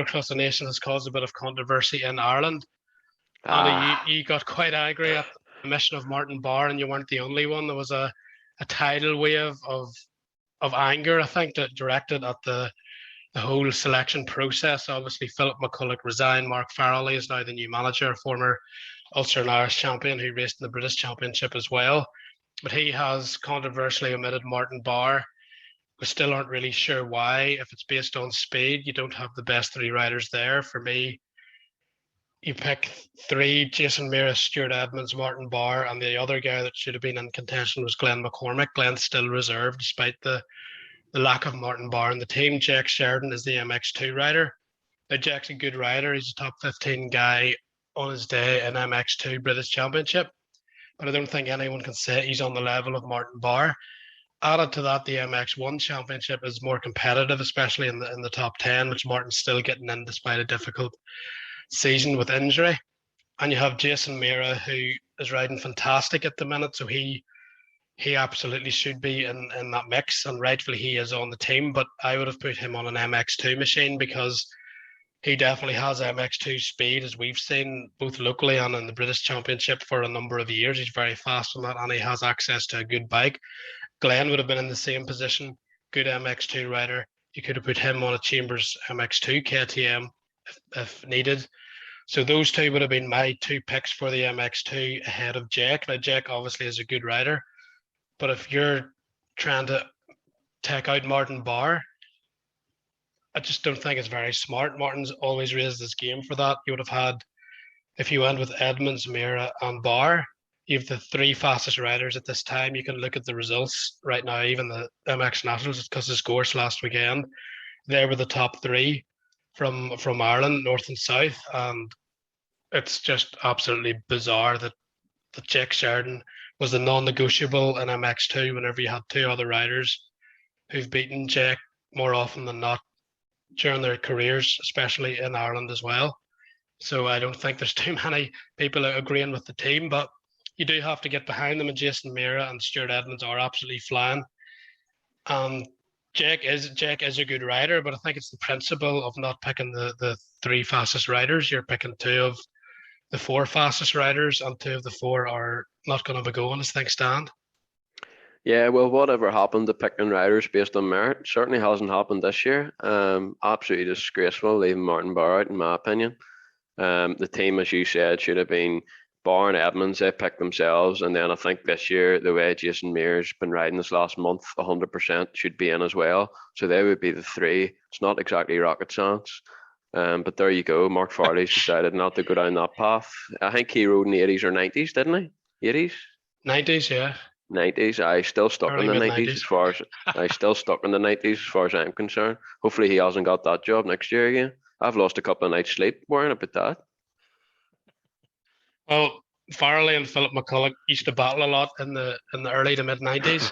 across the nation has caused a bit of controversy in Ireland. Andy, Ah, you got quite angry at the mission of Martin Barr, and you weren't the only one. There was a tidal wave of anger, I think, that directed at the whole selection process. Obviously, Philip McCulloch resigned. Mark Farrelly is now the new manager, a former Ulster and Irish champion who raced in the British Championship as well. But he has controversially omitted Martin Barr. We still aren't really sure why. If it's based on speed, you don't have the best three riders there. For me, you pick three: Jason Mears, Stuart Edmonds, Martin Barr, and the other guy that should have been in contention was Glenn McCormick. Glenn's still reserved despite the lack of Martin Barr in the team. Jack Sheridan is the MX2 rider. Now, Jack's a good rider. He's a top 15 guy on his day in MX2 British Championship, but I don't think anyone can say he's on the level of Martin Barr. Added to that, the MX1 Championship is more competitive, especially in the top 10, which Martin's still getting in despite a difficult season with injury. And you have Jason Mira, who is riding fantastic at the minute, so he absolutely should be in that mix, and rightfully he is on the team. But I would have put him on an MX2 machine because he definitely has MX2 speed, as we've seen both locally and in the British Championship for a number of years. He's very fast on that, and he has access to a good bike. Glenn would have been in the same position, good MX2 rider. You could have put him on a Chambers MX2 KTM if needed. So those two would have been my two picks for the MX2 ahead of Jack. Now, Jack obviously is a good rider, but if you're trying to take out Martin Barr, I just don't think it's very smart. Martin's always raised his game for that. You would have had, if you went with Edmonds, Mira, and Barr, you have the three fastest riders at this time. You can look at the results right now, even the MX Nationals, because the scores last weekend, they were the top three from Ireland, north and south, and it's just absolutely bizarre that Jack Sheridan was the non-negotiable in MX2 whenever you had two other riders who've beaten Jack more often than not during their careers, especially in Ireland as well. So I don't think there's too many people agreeing with the team, but you do have to get behind them, and Jason Mira and Stuart Edmonds are absolutely flying. Jack is a good rider, but I think it's the principle of not picking the three fastest riders. You're picking two of the four fastest riders, and two of the four are not going to be going as things stand. yeah, well, whatever happened to picking riders based on merit certainly hasn't happened this year. Absolutely disgraceful leaving Martin Barr out, in my opinion. The team, as you said, should have been Barr and Edmonds. They picked themselves, and then I think this year, the way Jason Mears been riding this last month, 100% should be in as well. So they would be the three. It's not exactly rocket science. But there you go. Mark Farley's decided not to go down that path. I think he rode in the 80s or 90s, didn't he? 80s? 90s, yeah. 90s. I still stuck Early in the mid 90s 90s. as far as I still stuck in the 90s as far as I'm concerned. Hopefully he hasn't got that job next year again. I've lost a couple of nights sleep worrying about that. Well, Farrelly and Philip McCulloch used to battle a lot in the early to mid 90s,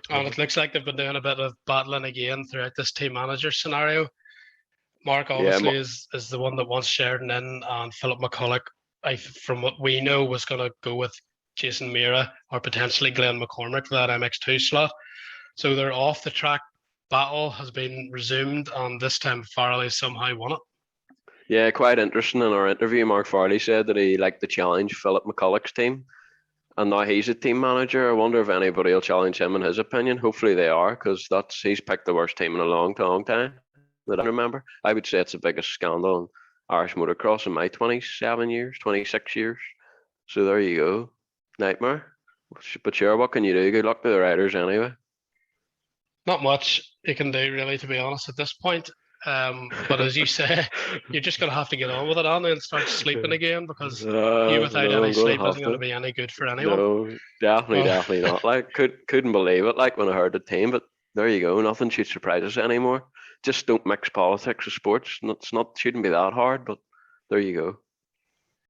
and it looks like they've been doing a bit of battling again throughout this team manager scenario. Mark Yeah, obviously is the one that wants Sheridan in, and Philip McCulloch, from what we know, was going to go with Jason Mira or potentially Glenn McCormick for that MX2 slot. So their off the track battle has been resumed, and this time Farrelly somehow won it. yeah, quite interesting. In our interview, Mark Farley said that he liked to challenge Philip McCulloch's team, and now he's a team manager. I wonder if anybody will challenge him in his opinion. Hopefully they are, because he's picked the worst team in a long time that I remember. I would say it's the biggest scandal in Irish motocross in my 27 years, 26 years. So there you go. Nightmare. But sure, what can you do? Good luck to the riders anyway. Not much you can do, really, to be honest, at this point. But as you say, you're just going to have to get on with it, Anna, and start sleeping again, because you without No, any I'm gonna sleep have isn't going to to. be any good for anyone. No, definitely, Oh, definitely not. Like, couldn't believe it. Like when I heard the team, but there you go. Nothing should surprise us anymore. Just don't mix politics with sports. It's not shouldn't be that hard, but there you go.